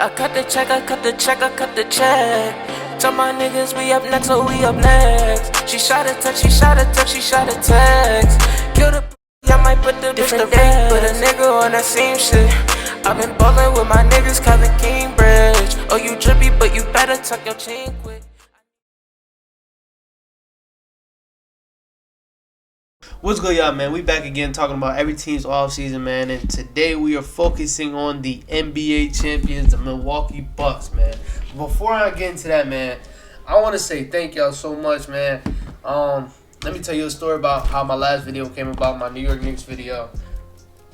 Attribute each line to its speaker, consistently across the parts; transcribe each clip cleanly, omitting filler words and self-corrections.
Speaker 1: I cut the check, I cut the check, I cut the check. Tell my niggas we up next, so we up next. She shot a text, she shot a text, she shot a text. Kill the I might put the different day, put a nigga on that same shit. I've been ballin' with my niggas, Kevin Cambridge. Oh, you drippy, but you better tuck your chain quick.
Speaker 2: What's good, y'all, man? We back again talking about every team's offseason, man. And today we are focusing on the NBA champions, the Milwaukee Bucks, man. Before I get into that, man, I want to say thank y'all so much, man. Let me tell you a story about how my last video came about, my New York Knicks video.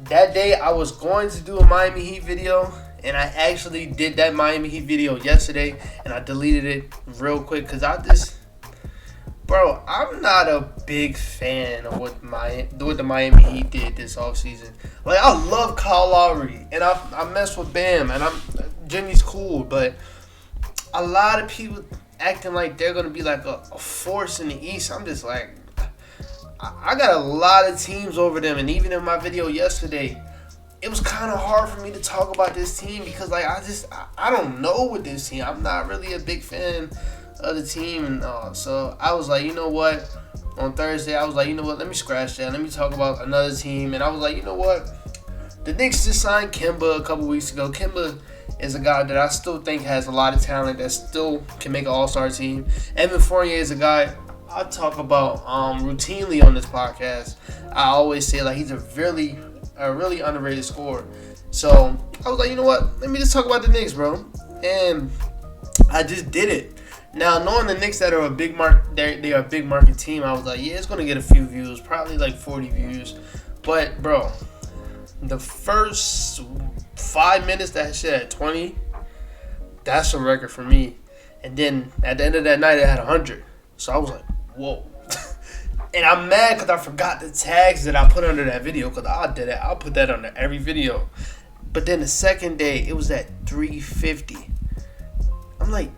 Speaker 2: That day, I was going to do a Miami Heat video, and I actually did that Miami Heat video yesterday, and I deleted it real quick because Bro, I'm not a big fan of what the Miami Heat did this offseason. Like, I love Kyle Lowry, and I mess with Bam, and Jimmy's cool, but a lot of people acting like they're going to be like a force in the East. I'm just like, I got a lot of teams over them, and even in my video yesterday, it was kind of hard for me to talk about this team because, like, I don't know with this team. I'm not really a big fan of the team, and so I was like, you know what? On Thursday, I was like, you know what? Let me scratch that. Let me talk about another team, and I was like, you know what? The Knicks just signed Kemba a couple weeks ago. Kemba is a guy that I still think has a lot of talent that still can make an all-star team. Evan Fournier is a guy I talk about routinely on this podcast. I always say like he's a really underrated scorer. So I was like, you know what? Let me just talk about the Knicks, bro. And I just did it. Now, knowing the Knicks that are a big they are a big market team, I was like, yeah, it's gonna get a few views, probably like 40 views. But bro, the first 5 minutes that shit at 20, that's a record for me. And then at the end of that night, it had 100. So I was like, whoa. And I'm mad because I forgot the tags that I put under that video because I did it. I'll put that under every video. But then the second day, it was at 350. I'm like,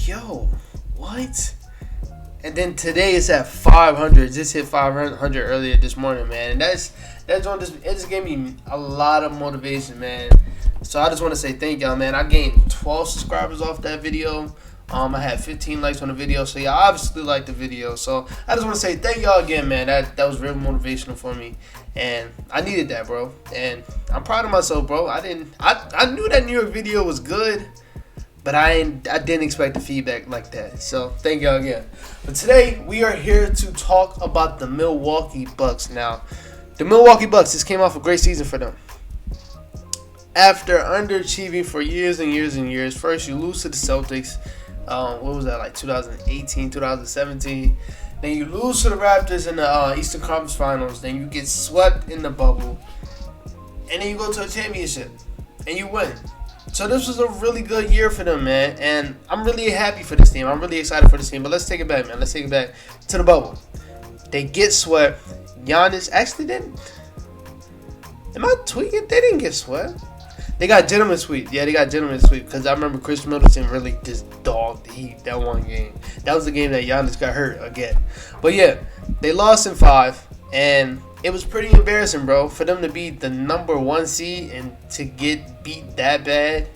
Speaker 2: yo, what? And then today it's at 500. Just hit 500 earlier this morning, man. And it just gave me a lot of motivation, man. So I just want to say thank y'all, man. I gained 12 subscribers off that video. I had 15 likes on the video, so y'all obviously liked the video. So I just want to say thank y'all again, man. That was real motivational for me, and I needed that, bro. And I'm proud of myself, bro. I knew that New York video was good, but I didn't expect the feedback like that. So thank y'all again. But today we are here to talk about the Milwaukee Bucks. Now, the Milwaukee Bucks, this came off a great season for them. After underachieving for years and years and years, first you lose to the Celtics. What was that, like 2018, 2017? Then you lose to the Raptors in the Eastern Conference Finals. Then you get swept in the bubble. And then you go to a championship. And you win. So this was a really good year for them, man. And I'm really happy for this team. I'm really excited for this team. But let's take it back, man. Let's take it back to the bubble. They get swept. Giannis actually didn't. Am I tweaking? They didn't get swept. They got gentleman sweep. Yeah, they got gentleman sweep because I remember Chris Middleton really just dogged the Heat that one game. That was the game that Giannis got hurt again. But yeah, they lost in 5, and it was pretty embarrassing, bro, for them to be the number 1 seed and to get beat that bad.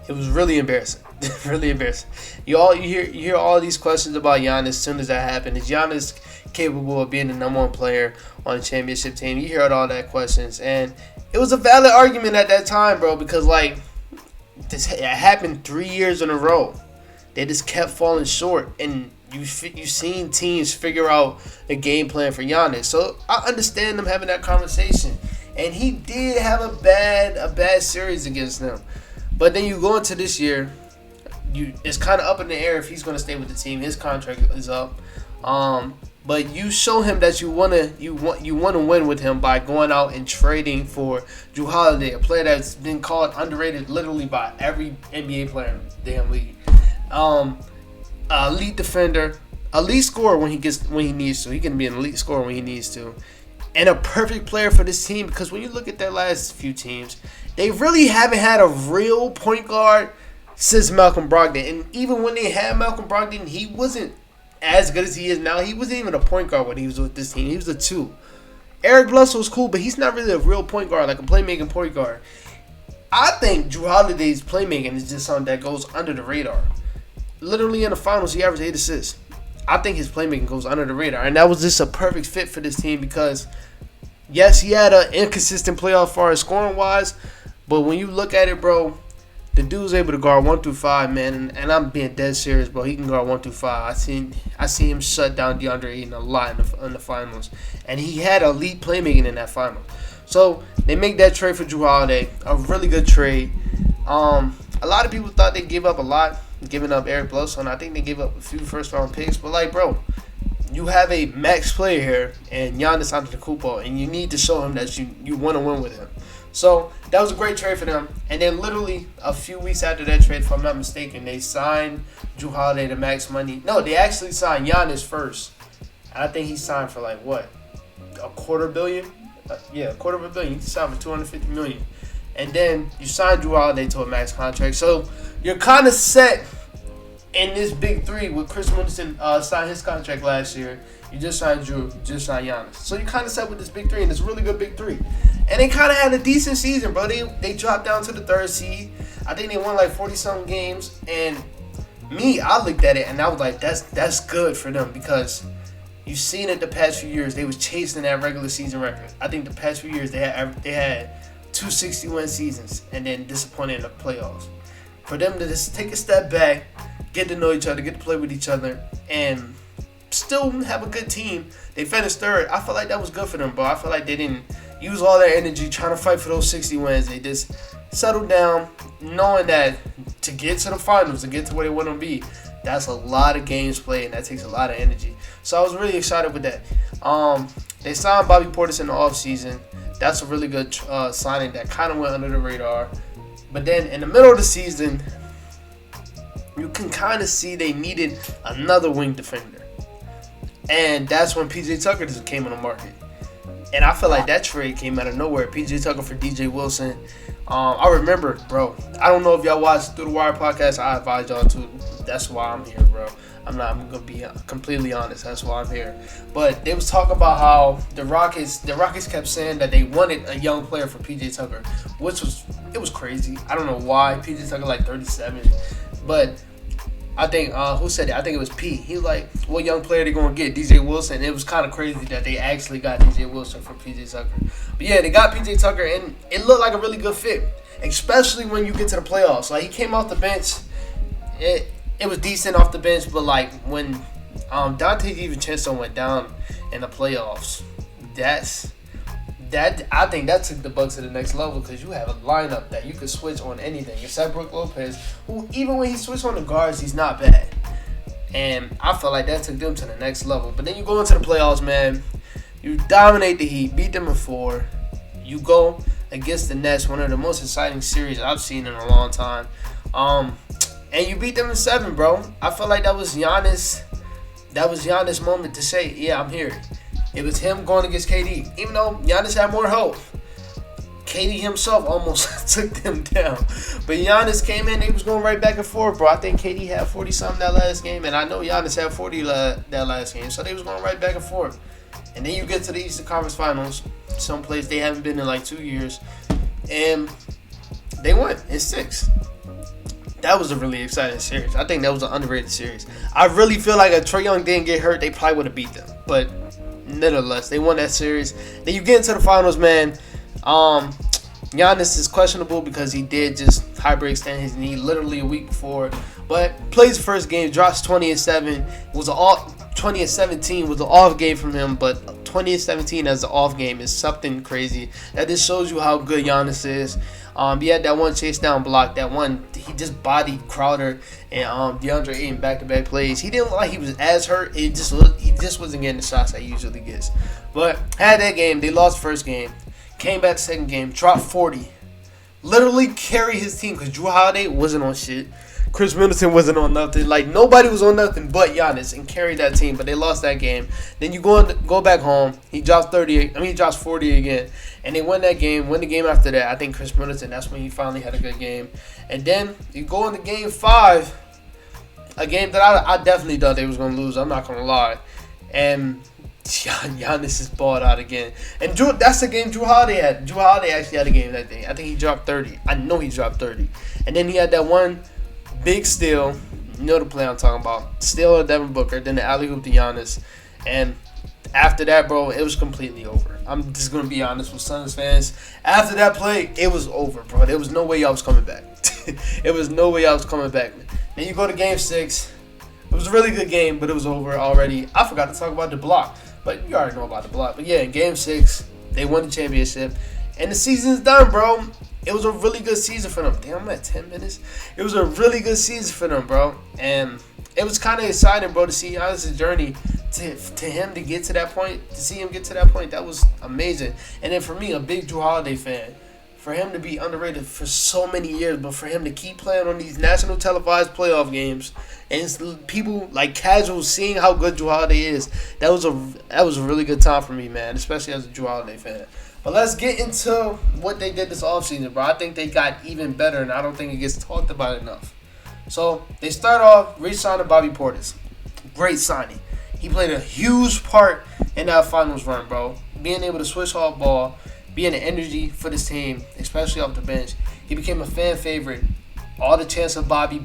Speaker 2: It was really embarrassing. Really embarrassing. You hear all these questions about Giannis as soon as that happened. Is Giannis capable of being the number 1 player on a championship team? You heard all that questions, and it was a valid argument at that time, bro, because like it happened 3 years in a row. They just kept falling short, and you seen teams figure out a game plan for Giannis. So I understand them having that conversation, and he did have a bad series against them. But then you go into this year, it's kind of up in the air if he's going to stay with the team. His contract is up. But you show him that you want to win with him by going out and trading for Jrue Holiday, a player that's been called underrated literally by every NBA player in the damn league. Elite defender, elite scorer when he needs to. He can be an elite scorer when he needs to, and a perfect player for this team because when you look at their last few teams, they really haven't had a real point guard since Malcolm Brogdon. And even when they had Malcolm Brogdon, he wasn't as good as he is now. He wasn't even a point guard when he was with this team. He was a 2. Eric Bledsoe was cool, but he's not really a real point guard, like a playmaking point guard. I think Drew Holiday's playmaking is just something that goes under the radar. Literally in the finals, he averaged 8 assists. I think his playmaking goes under the radar. And that was just a perfect fit for this team because, yes, he had an inconsistent playoff as far as scoring-wise. But when you look at it, bro, the dude's able to guard 1 through 5, man. And I'm being dead serious, bro. He can guard 1 through 5. I seen him shut down DeAndre Ayton a lot in the finals. And he had elite playmaking in that final. So they make that trade for Drew Holiday. A really good trade. A lot of people thought they gave up a lot, giving up Eric Bledsoe, and I think they gave up a few first-round picks. But, like, bro, you have a max player here and Giannis Antetokounmpo, and you need to show him that you want to win with him. So that was a great trade for them. And then literally a few weeks after that trade, if I'm not mistaken, they signed Drew Holiday to max money. No, they actually signed Giannis first. I think he signed for, like, what, $250 million? Yeah, $250 million. He signed for $250 million. And then you signed Drew Holiday to a max contract. So you're kind of set in this big three with Chris Middleton signed his contract last year. You just signed Drew, you just signed Giannis. So you kind of set with this big three, and it's a really good big three. And they kind of had a decent season, bro. They dropped down to the 3rd seed. I think they won like 40-something games. And I looked at it, and I was like, that's good for them because you've seen it the past few years. They was chasing that regular season record. I think the past few years they had 261 seasons and then disappointed in the playoffs. For them to just take a step back, get to know each other, get to play with each other, and still have a good team. They finished 3rd. I feel like that was good for them, bro. I feel like they didn't use all their energy trying to fight for those 60 wins. They just settled down, knowing that to get to the finals, to get to where they want to be, that's a lot of games played, and that takes a lot of energy. So I was really excited with that. They signed Bobby Portis in the offseason. That's a really good signing that kind of went under the radar. But then in the middle of the season, you can kind of see they needed another wing defender. And that's when P.J. Tucker just came on the market. And I feel like that trade came out of nowhere. P.J. Tucker for D.J. Wilson. I remember, bro. I don't know if y'all watched Through the Wire podcast. I advise y'all to. That's why I'm here, bro. I'm going to be completely honest. That's why I'm here. But they was talking about how the Rockets kept saying that they wanted a young player for P.J. Tucker, which was crazy. I don't know why. P.J. Tucker like 37. But I think, who said it? I think it was P. He was like, what young player they going to get? DJ Wilson. It was kind of crazy that they actually got DJ Wilson for P.J. Tucker. But yeah, they got P.J. Tucker, and it looked like a really good fit, especially when you get to the playoffs. Like, he came off the bench. It was decent off the bench, but like when Dante DiVincenzo went down in the playoffs, I think that took the Bucks to the next level because you have a lineup that you could switch on anything except Brook Lopez, who even when he switched on the guards, he's not bad. And I felt like that took them to the next level. But then you go into the playoffs, man. You dominate the Heat, beat them in 4. You go against the Nets, one of the most exciting series I've seen in a long time. And you beat them in 7, bro. I feel like that was Giannis' moment to say, yeah, I'm here. It was him going against KD. Even though Giannis had more help, KD himself almost took them down. But Giannis came in, they was going right back and forth, bro. I think KD had 40-something that last game, and I know Giannis had 40 that last game. So they was going right back and forth. And then you get to the Eastern Conference Finals, someplace they haven't been in like 2 years, and they won in 6. That was a really exciting series. I think that was an underrated series. I really feel like if Trae Young didn't get hurt, they probably would have beat them. But nonetheless, they won that series. Then you get into the finals, man. Giannis is questionable because he did just hyperextend his knee literally a week before. But plays the first game, drops 20-7. 20-17 was an off game from him, but 20-17 as an off game is something crazy. That just shows you how good Giannis is. He had that one chase down block. That one, he just bodied Crowder and DeAndre Ayton back-to-back plays. He didn't look like he was as hurt. He just wasn't getting the shots that he usually gets. But had that game. They lost first game. Came back second game. Dropped 40. Literally carried his team because Drew Holiday wasn't on shit. Chris Middleton wasn't on nothing. Like, nobody was on nothing but Giannis and carried that team. But they lost that game. Then you go back home. He drops 40 again. And they win that game. Win the game after that. I think Chris Middleton, that's when he finally had a good game. And then you go into game 5. A game that I definitely thought they was going to lose. I'm not going to lie. And Giannis is balled out again. And that's the game Drew Holiday had. Drew Holiday actually had a game that day. I think he dropped 30. I know he dropped 30. And then he had that one big steal. You know the play I'm talking about. Steal of Devin Booker. Then the alley-oop to Giannis. And after that, bro, it was completely over. I'm just going to be honest with Suns fans. After that play, it was over, bro. There was no way y'all was coming back. It was no way y'all was coming back, man. Then you go to Game 6. It was a really good game, but it was over already. I forgot to talk about the block. But you already know about the block. But yeah, in Game 6, they won the championship. And the season's done, bro. It was a really good season for them. Damn, I'm at 10 minutes. It was a really good season for them, bro. And it was kind of exciting, bro, to see Giannis' journey to him to get to that point. To see him get to that point, that was amazing. And then for me, a big Drew Holiday fan, for him to be underrated for so many years, but for him to keep playing on these national televised playoff games and people like casuals seeing how good Drew Holiday is, that was a really good time for me, man, especially as a Drew Holiday fan. But let's get into what they did this offseason, bro. I think they got even better, and I don't think it gets talked about enough. So they start off re-signing Bobby Portis. Great signing. He played a huge part in that finals run, bro. Being able to switch off ball, being an energy for this team, especially off the bench. He became a fan favorite. All the chance of Bobby.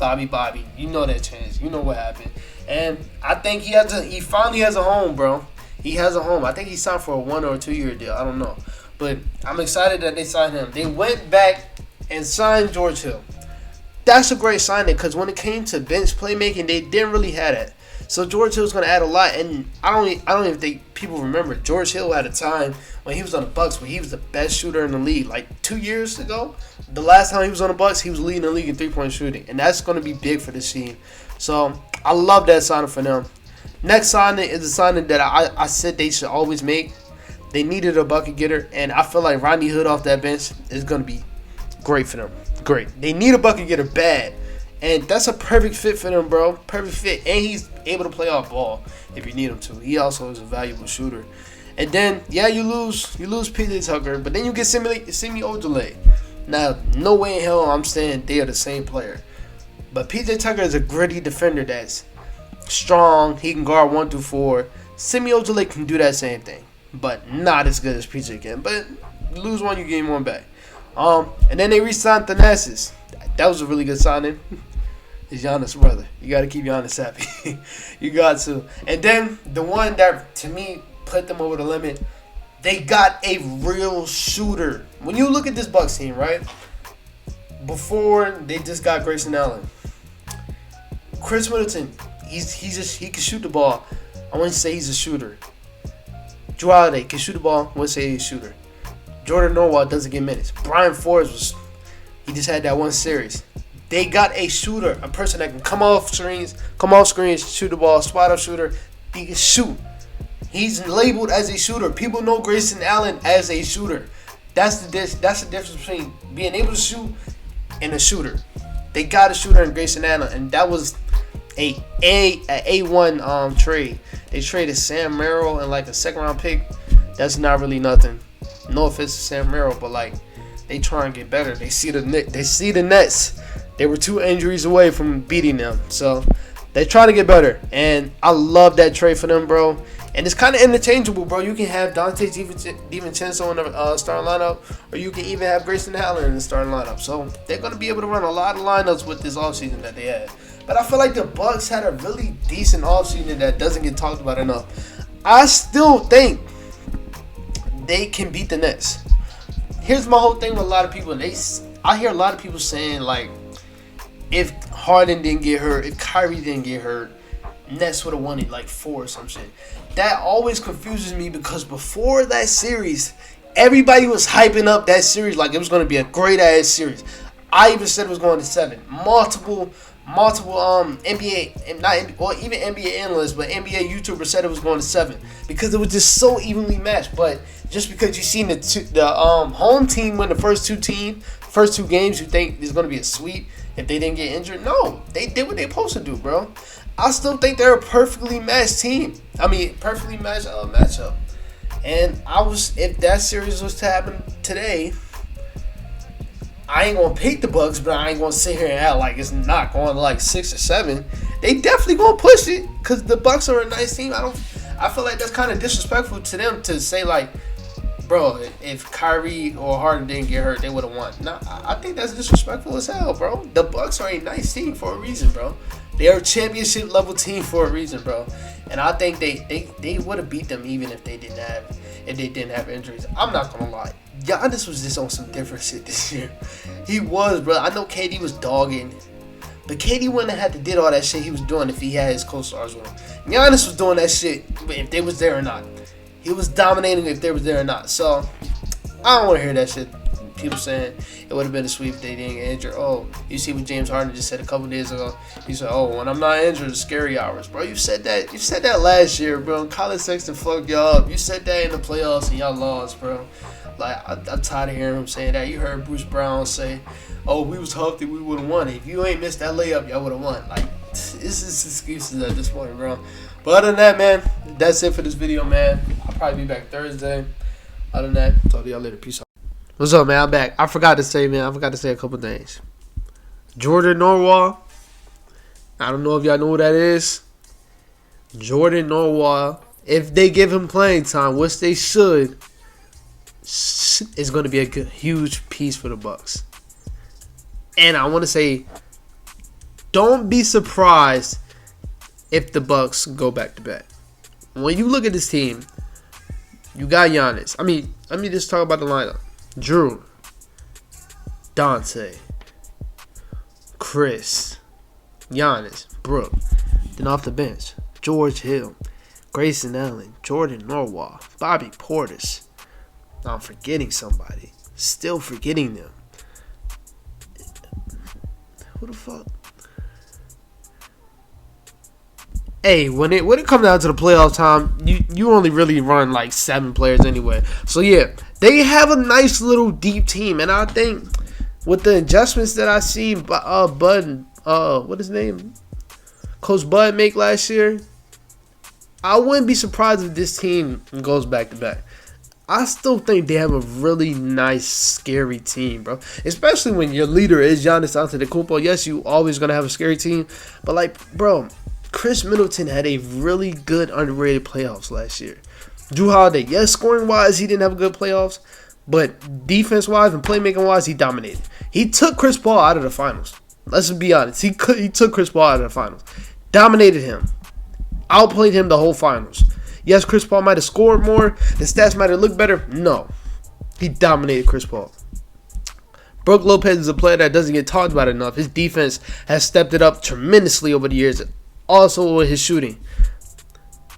Speaker 2: You know that chance. You know what happened. And I think he finally has a home, bro. He has a home. I think he signed for a 1 or 2 year deal. I don't know. But I'm excited that they signed him. They went back and signed George Hill. That's a great signing because when it came to bench playmaking, they didn't really have that. So George Hill's going to add a lot. And I don't even think people remember. George Hill had a time when he was on the Bucks where he was the best shooter in the league. Like 2 years ago, the last time he was on the Bucks, he was leading the league in three-point shooting. And that's going to be big for this team. So I love that signing for them. Next signing is a signing that I said they should always make. They needed a bucket getter, and I feel like Rodney Hood off that bench is going to be great for them. Great. They need a bucket getter bad, and that's a perfect fit for them, bro. Perfect fit, and he's able to play off ball if you need him to. He also is a valuable shooter. And then, yeah, you lose PJ Tucker, but then you get Semi Ojeleye. Now, no way in hell I'm saying they are the same player, but PJ Tucker is a gritty defender that's strong. He can guard 1 through 4. Semi Ojeleye can do that same thing, but not as good as PJ can. But you lose one, you gain one back. And then they re-signed Thanasis. That was a really good signing. It's Giannis' brother. You got to keep Giannis happy. You got to. And then the one that, to me, put them over the limit, they got a real shooter. When you look at this Bucks team, right? Before, they just got Grayson Allen. Chris Middleton, he can shoot the ball. I wouldn't say he's a shooter. Drew Holiday can shoot the ball. I wouldn't say he's a shooter. Jordan Norwell doesn't get minutes. Brian Forbes he just had that one series. They got a shooter, a person that can come off screens, shoot the ball, spot up shooter. He can shoot. He's labeled as a shooter. People know Grayson Allen as a shooter. That's the difference between being able to shoot and a shooter. They got a shooter in Grayson Allen, and that was a A1 trade. They traded Sam Merrill and like a second round pick. That's not really nothing. No offense to Sam Merrill, but like they try and get better. They see the Nets. They were 2 injuries away from beating them, so they try to get better. And I love that trade for them, bro. And it's kind of interchangeable, bro. You can have Dante DiVincenzo in the starting lineup, or you can even have Grayson Allen in the starting lineup. So they're gonna be able to run a lot of lineups with this offseason that they had. But I feel like the Bucks had a really decent offseason that doesn't get talked about enough. I still think they can beat the Nets. Here's my whole thing with a lot of people. I hear a lot of people saying, like, if Harden didn't get hurt, if Kyrie didn't get hurt, Nets would have won it like 4 or some shit. That always confuses me because before that series, everybody was hyping up that series like it was going to be a great-ass series. I even said it was going to 7. Multiple NBA, even NBA analysts, but NBA YouTubers said it was going to 7 because it was just so evenly matched. But just because you've seen the home team win the first two games, you think there's going to be a sweep if they didn't get injured? No, they did what they supposed to do, bro. I still think they're a perfectly matched team. I mean, perfectly matched matchup. And if that series was to happen today, I ain't gonna pick the Bucks, but I ain't gonna sit here and act like it's not going to like 6 or 7. They definitely gonna push it because the Bucks are a nice team. I I feel like that's kind of disrespectful to them to say like, bro, if Kyrie or Harden didn't get hurt, they would have won. Nah, I think that's disrespectful as hell, bro. The Bucks are a nice team for a reason, bro. They're a championship level team for a reason, bro. And I think they would have beat them even if they didn't have injuries. I'm not gonna lie, Giannis was just on some different shit this year. He was, bro. I know KD was dogging, but KD wouldn't have had to did all that shit he was doing if he had his co-stars with him. Giannis was doing that shit if they was there or not. He was dominating if they was there or not. So I don't want to hear that shit. People saying it would have been a sweep if they didn't get injured. Oh, you see what James Harden just said a couple days ago. He said, "Oh, when I'm not injured, it's scary hours, bro." You said that. You said that last year, bro. Colin Sexton fucked y'all up. You said that in the playoffs and y'all lost, bro. Like I'm tired of hearing him saying that. You heard Bruce Brown say, "Oh, we was healthy, we would have won. If you ain't missed that layup, y'all would have won." Like this is excuses at this point, bro. But other than that, man, that's it for this video, man. I'll probably be back Thursday. Other than that, talk to y'all later. Peace out. What's up, man? I'm back. I forgot to say a couple things. Jordan Norwell. I don't know if y'all know who that is. Jordan Norwell, if they give him playing time, which they should, is going to be a huge piece for the Bucks. And I want to say, don't be surprised if the Bucks go back to back. When you look at this team, you got Giannis. Let me just talk about the lineup. Drew, Dante, Chris, Giannis, Brook. Then off the bench, George Hill, Grayson Allen, Jordan Norwell, Bobby Portis. I'm forgetting somebody. Still forgetting them. Who the fuck? Hey, when it comes down to the playoff time, you only really run like 7 players anyway. So yeah, they have a nice little deep team, and I think with the adjustments that I see, Bud, what his name, Coach Bud make last year, I wouldn't be surprised if this team goes back to back. I still think they have a really nice, scary team, bro. Especially when your leader is Giannis Antetokounmpo. Yes, you always gonna have a scary team, but like, bro, Chris Middleton had a really good underrated playoffs last year. Drew Holiday, yes, scoring-wise, he didn't have a good playoffs, but defense-wise and playmaking-wise, he dominated. He took Chris Paul out of the finals. Let's be honest. He took Chris Paul out of the finals. Dominated him. Outplayed him the whole finals. Yes, Chris Paul might have scored more. The stats might have looked better. No. He dominated Chris Paul. Brook Lopez is a player that doesn't get talked about enough. His defense has stepped it up tremendously over the years. Also with his shooting.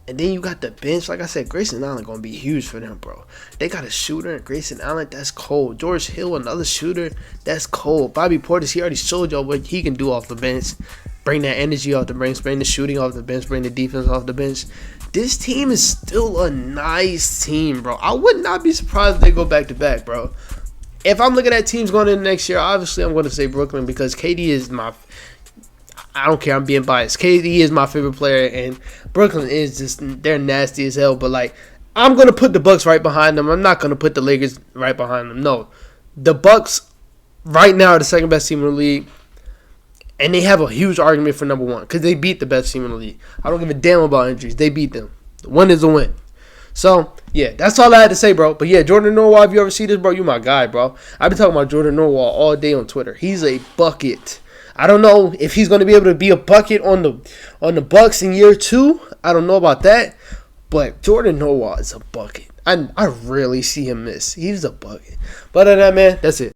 Speaker 2: And then you got the bench. Like I said, Grayson Allen going to be huge for them, bro. They got a shooter. Grayson Allen, that's cold. George Hill, another shooter. That's cold. Bobby Portis, he already showed y'all what he can do off the bench. Bring that energy off the bench. Bring the shooting off the bench. Bring the defense off the bench. This team is still a nice team, bro. I would not be surprised if they go back to back, bro. If I'm looking at teams going into next year, obviously I'm going to say Brooklyn because KD is my... I don't care. I'm being biased. KD is my favorite player, and Brooklyn is just, they're nasty as hell. But, like, I'm going to put the Bucks right behind them. I'm not going to put the Lakers right behind them. No. The Bucks right now are the second best team in the league, and they have a huge argument for number one because they beat the best team in the league. I don't give a damn about injuries. They beat them. The win is a win. So, yeah, that's all I had to say, bro. But, yeah, Jordan Norwell, if you ever see this, bro, you my guy, bro. I've been talking about Jordan Norwell all day on Twitter. He's a bucket. I don't know if he's going to be able to be a bucket on the Bucks in year 2. I don't know about that. But Jordan Norwell is a bucket. I rarely see him miss. He's a bucket. But other than that, man, that's it.